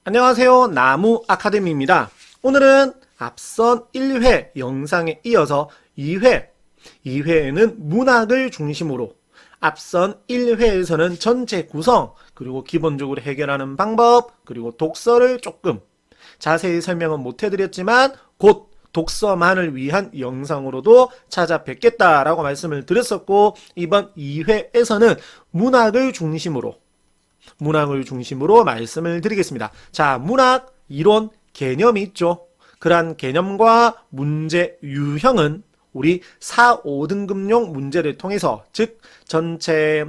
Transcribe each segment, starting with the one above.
안녕하세요. 나무 아카데미입니다. 오늘은 앞선 1회 영상에 이어서 2회에는 문학을 중심으로 앞선 1회에서는 전체 구성, 그리고 기본적으로 해결하는 방법, 그리고 독서를 조금 자세히 설명은 못 해드렸지만 곧 독서만을 위한 영상으로도 찾아뵙겠다라고 말씀을 드렸었고, 이번 2회에서는 문학을 중심으로 말씀을 드리겠습니다. 자, 문학 이론 개념이 있죠. 그러한 개념과 문제 유형은 우리 4, 5등급용 문제를 통해서, 즉 전체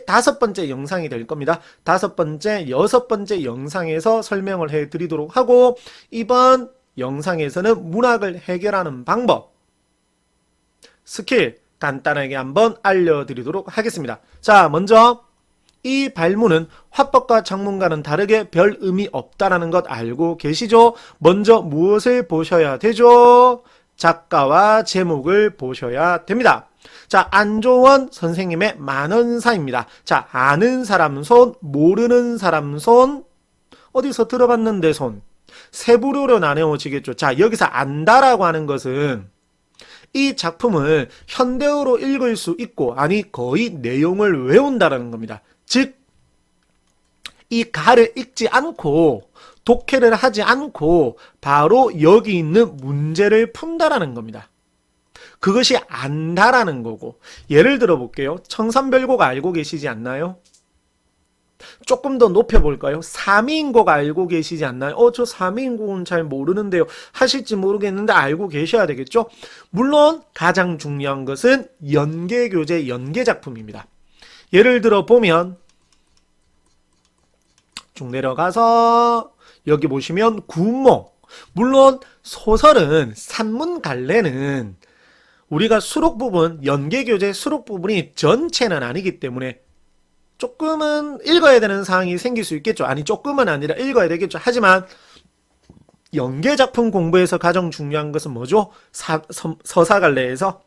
다섯 번째 영상이 될 겁니다. 5번째, 6번째 영상에서 설명을 해드리도록 하고, 이번 영상에서는 문학을 해결하는 방법, 스킬 간단하게 한번 알려드리도록 하겠습니다. 자, 먼저 이 발문은 화법과 작문과는 다르게 별 의미 없다라는 것 알고 계시죠? 먼저 무엇을 보셔야 되죠? 작가와 제목을 보셔야 됩니다. 자, 안조원 선생님의 만원사입니다. 자, 아는 사람 손, 모르는 사람 손, 어디서 들어봤는데 손. 세 부류로 나뉘어지겠죠. 자, 여기서 안다라고 하는 것은 이 작품을 현대어로 읽을 수 있고, 아니 거의 내용을 외운다라는 겁니다. 즉, 이 가를 읽지 않고 독해를 하지 않고 바로 여기 있는 문제를 푼다라는 겁니다. 그것이 안다라는 거고, 예를 들어 볼게요. 청산별곡 알고 계시지 않나요? 조금 더 높여볼까요? 삼위인곡 알고 계시지 않나요? 저 삼위인곡은 잘 모르는데요. 하실지 모르겠는데 알고 계셔야 되겠죠? 물론 가장 중요한 것은 연계교재 연계작품입니다. 예를 들어 보면 쭉 내려가서 여기 보시면 구목, 물론 소설은 산문갈래는 우리가 수록 부분, 연계교재 수록 부분이 전체는 아니기 때문에 조금은 읽어야 되는 상황이 생길 수 있겠죠. 아니, 조금은 아니라 읽어야 되겠죠. 하지만 연계작품 공부에서 가장 중요한 것은 뭐죠? 서사갈래에서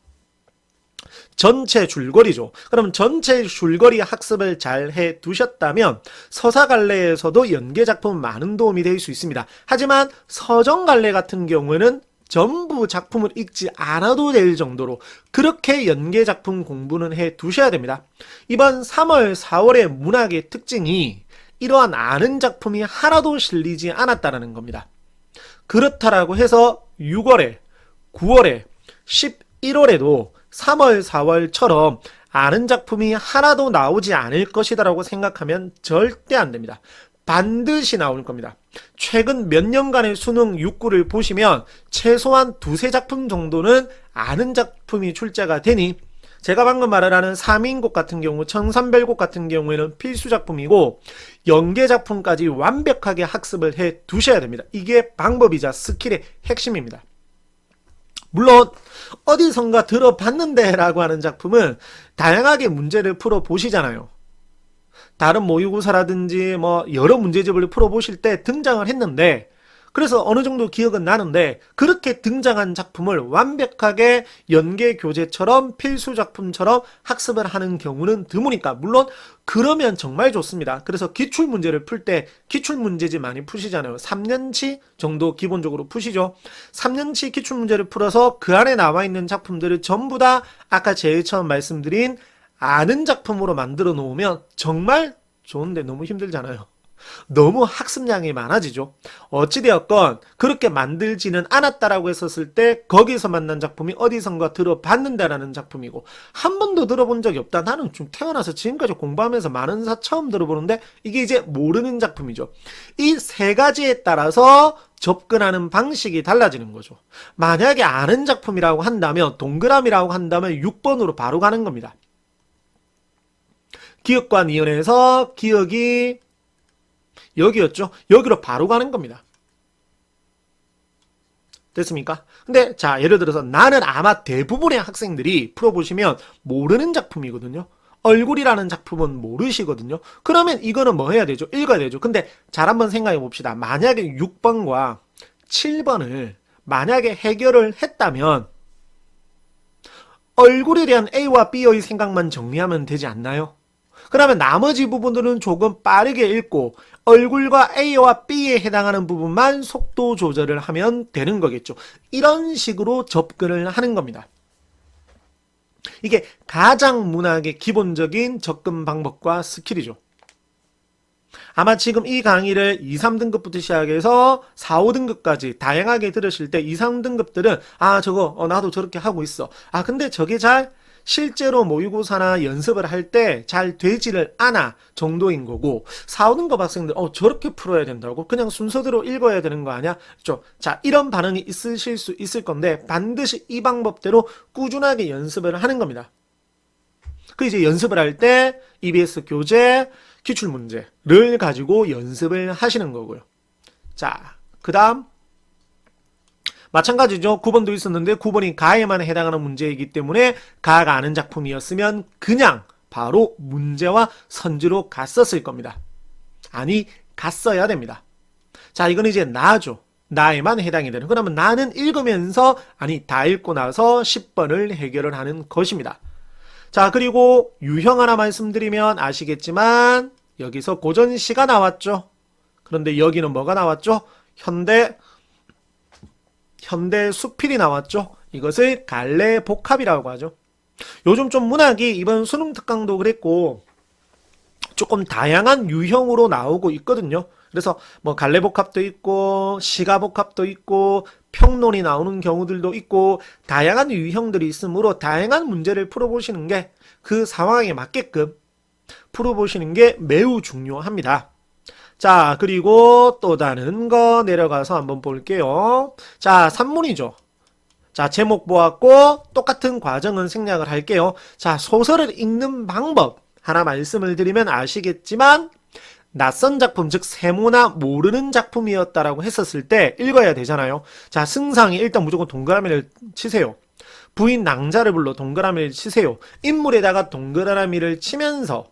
전체 줄거리죠. 그럼 전체 줄거리 학습을 잘 해 두셨다면 서사갈래에서도 연계작품 많은 도움이 될 수 있습니다. 하지만 서정갈래 같은 경우에는 전부 작품을 읽지 않아도 될 정도로 그렇게 연계작품 공부는 해 두셔야 됩니다. 이번 3월, 4월의 문학의 특징이 이러한 아는 작품이 하나도 실리지 않았다는 겁니다. 그렇다라고 해서 6월에, 9월에, 11월에도 3월, 4월처럼 아는 작품이 하나도 나오지 않을 것이다라고 생각하면 절대 안 됩니다. 반드시 나올 겁니다. 최근 몇 년간의 수능 6구를 보시면 최소한 두세 작품 정도는 아는 작품이 출제가 되니, 제가 방금 말하는 삼위인곡 같은 경우, 청산별곡 같은 경우에는 필수 작품이고 연계 작품까지 완벽하게 학습을 해 두셔야 됩니다. 이게 방법이자 스킬의 핵심입니다. 물론 어디선가 들어봤는데 라고 하는 작품은 다양하게 문제를 풀어 보시잖아요. 다른 모의고사라든지 여러 문제집을 풀어보실 때 등장을 했는데, 그래서 어느 정도 기억은 나는데 그렇게 등장한 작품을 완벽하게 연계교재처럼 필수 작품처럼 학습을 하는 경우는 드무니까, 물론 그러면 정말 좋습니다. 그래서 기출문제를 풀 때 기출문제집 많이 푸시잖아요. 3년치 정도 기본적으로 푸시죠. 3년치 기출문제를 풀어서 그 안에 나와 있는 작품들을 전부 다 아까 제일 처음 말씀드린 아는 작품으로 만들어 놓으면 정말 좋은데 너무 힘들잖아요. 너무 학습량이 많아지죠. 어찌되었건 그렇게 만들지는 않았다라고 했었을 때 거기서 만난 작품이 어디선가 들어봤는다라는 작품이고, 한 번도 들어본 적이 없다. 나는 좀 태어나서 지금까지 공부하면서 많은 사 처음 들어보는데 이게 이제 모르는 작품이죠. 이 세 가지에 따라서 접근하는 방식이 달라지는 거죠. 만약에 아는 작품이라고 한다면, 동그라미라고 한다면 6번으로 바로 가는 겁니다. 기억과 니은에서 기억이 여기였죠. 여기로 바로 가는 겁니다. 됐습니까? 근데 자, 예를 들어서 나는 아마 대부분의 학생들이 풀어보시면 모르는 작품이거든요. 얼굴이라는 작품은 모르시거든요. 그러면 이거는 뭐 해야 되죠? 읽어야 되죠. 근데 잘 한번 생각해 봅시다. 만약에 6번과 7번을 만약에 해결을 했다면 얼굴에 대한 A와 B의 생각만 정리하면 되지 않나요? 그러면 나머지 부분들은 조금 빠르게 읽고 얼굴과 A와 B에 해당하는 부분만 속도 조절을 하면 되는 거겠죠. 이런 식으로 접근을 하는 겁니다. 이게 가장 문학의 기본적인 접근 방법과 스킬이죠. 아마 지금 이 강의를 2, 3등급부터 시작해서 4, 5등급까지 다양하게 들으실 때 2, 3등급들은 저거 나도 저렇게 하고 있어. 근데 저게 잘 실제로 모의고사나 연습을 할 때 잘 되지를 않아 정도인 거고 4, 5등급 학생들 저렇게 풀어야 된다고? 그냥 순서대로 읽어야 되는 거 아니야? 그렇죠? 자, 이런 반응이 있으실 수 있을 건데 반드시 이 방법대로 꾸준하게 연습을 하는 겁니다. 그 이제 연습을 할 때 EBS 교재 기출문제를 가지고 연습을 하시는 거고요. 자, 그 다음 마찬가지죠. 9번도 있었는데 9번이 가에만 해당하는 문제이기 때문에 가가 아는 작품이었으면 그냥 바로 문제와 선지로 갔었을 겁니다. 아니, 갔어야 됩니다. 자, 이건 이제 나죠. 나에만 해당이 되는. 그러면 나는 읽으면서 다 읽고 나서 10번을 해결을 하는 것입니다. 자, 그리고 유형 하나 말씀드리면 아시겠지만 여기서 고전시가 나왔죠. 그런데 여기는 뭐가 나왔죠? 현대 수필이 나왔죠. 이것을 갈래 복합이라고 하죠. 요즘 좀 문학이 이번 수능 특강도 그랬고 조금 다양한 유형으로 나오고 있거든요. 그래서 뭐 갈래 복합도 있고 시가 복합도 있고 평론이 나오는 경우들도 있고 다양한 유형들이 있으므로 다양한 문제를 풀어보시는 게 그 상황에 맞게끔 풀어보시는 게 매우 중요합니다. 자, 그리고 또 다른 거 내려가서 한번 볼게요. 자, 산문이죠. 자, 제목 보았고 똑같은 과정은 생략을 할게요. 자, 소설을 읽는 방법 하나 말씀을 드리면 아시겠지만 낯선 작품, 즉 세모나 모르는 작품이었다라고 했었을 때 읽어야 되잖아요. 자, 승상이 일단 무조건 동그라미를 치세요. 부인 낭자를 불러 동그라미를 치세요. 인물에다가 동그라미를 치면서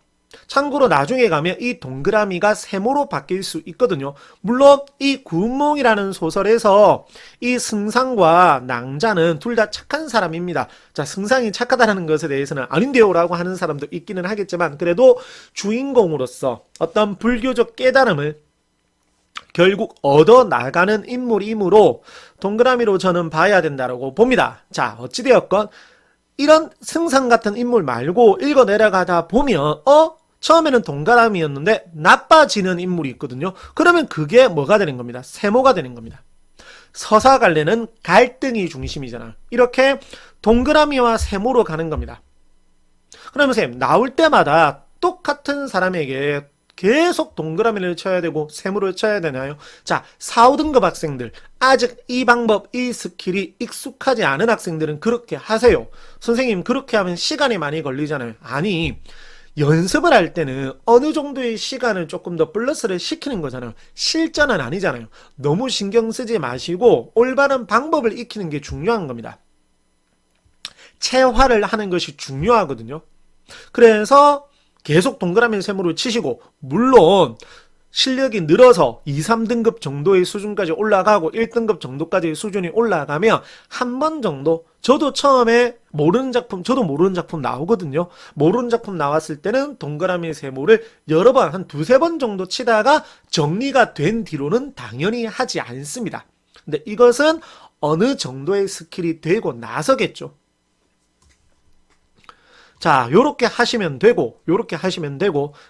참고로 나중에 가면 이 동그라미가 세모로 바뀔 수 있거든요. 물론 이 구운몽이라는 소설에서 이 승상과 낭자는 둘 다 착한 사람입니다. 자, 승상이 착하다는 것에 대해서는 아닌데요 라고 하는 사람도 있기는 하겠지만 그래도 주인공으로서 어떤 불교적 깨달음을 결국 얻어나가는 인물이므로 동그라미로 저는 봐야 된다고 봅니다. 자, 어찌되었건 이런 승상 같은 인물 말고 읽어 내려가다 보면 처음에는 동그라미였는데 나빠지는 인물이 있거든요. 그러면 그게 뭐가 되는 겁니다. 세모가 되는 겁니다. 서사갈래는 갈등이 중심이잖아요. 이렇게 동그라미와 세모로 가는 겁니다. 그러면 선생님 나올 때마다 똑같은 사람에게 계속 동그라미를 쳐야 되고 세모를 쳐야 되나요? 자, 4, 5등급 학생들 아직 이 방법, 이 스킬이 익숙하지 않은 학생들은 그렇게 하세요. 선생님 그렇게 하면 시간이 많이 걸리잖아요. 아니, 연습을 할 때는 어느 정도의 시간을 조금 더 플러스를 시키는 거잖아요. 실전은 아니잖아요. 너무 신경 쓰지 마시고 올바른 방법을 익히는 게 중요한 겁니다. 체화를 하는 것이 중요하거든요. 그래서 계속 동그라미 세모를 치시고 물론 실력이 늘어서 2, 3등급 정도의 수준까지 올라가고 1등급 정도까지의 수준이 올라가면 한 번 정도 저도 처음에 모르는 작품 나오거든요. 모르는 작품 나왔을 때는 동그라미 세모를 여러 번 한 두세 번 정도 치다가 정리가 된 뒤로는 당연히 하지 않습니다. 근데 이것은 어느 정도의 스킬이 되고 나서겠죠. 자, 요렇게 하시면 되고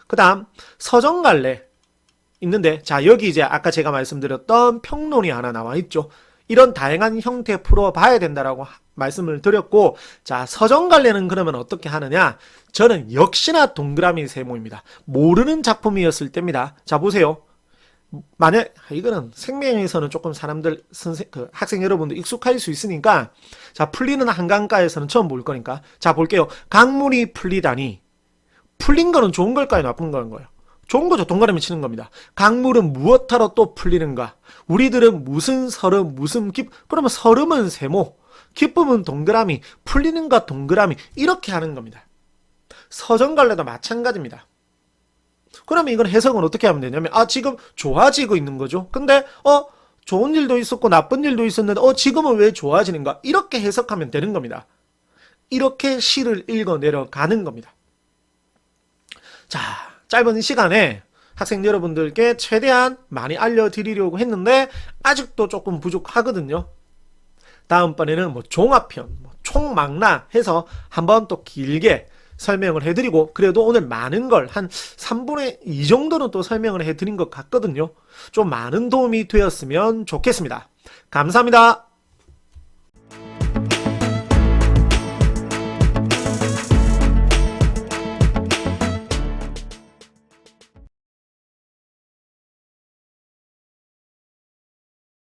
그 다음 서정갈래 있는데 자, 여기 이제 아까 제가 말씀드렸던 평론이 하나 나와 있죠. 이런 다양한 형태 풀어봐야 된다라고 말씀을 드렸고, 자, 서정갈래는 그러면 어떻게 하느냐? 저는 역시나 동그라미 세모입니다. 모르는 작품이었을 때입니다. 자, 보세요. 만약 이거는 생명에서는 조금 사람들 학생 여러분도 익숙할 수 있으니까 자, 풀리는 한강가에서는 처음 볼 거니까 자, 볼게요. 강물이 풀리다니 풀린 거는 좋은 걸까요, 나쁜 거예요? 좋은 거죠. 동그라미 치는 겁니다. 강물은 무엇하러 또 풀리는가? 우리들은 무슨 설음, 무슨 그러면 설음은 세모, 기쁨은 동그라미, 풀리는가 동그라미 이렇게 하는 겁니다. 서정갈래도 마찬가지입니다. 그러면 이건 해석은 어떻게 하면 되냐면 지금 좋아지고 있는 거죠. 근데 좋은 일도 있었고 나쁜 일도 있었는데 지금은 왜 좋아지는가? 이렇게 해석하면 되는 겁니다. 이렇게 시를 읽어 내려가는 겁니다. 자, 짧은 시간에 학생 여러분들께 최대한 많이 알려드리려고 했는데 아직도 조금 부족하거든요. 다음번에는 뭐 종합편, 뭐 총망라 해서 한번 또 길게 설명을 해드리고, 그래도 오늘 많은 걸 한 3분의 2 정도는 또 설명을 해드린 것 같거든요. 좀 많은 도움이 되었으면 좋겠습니다. 감사합니다.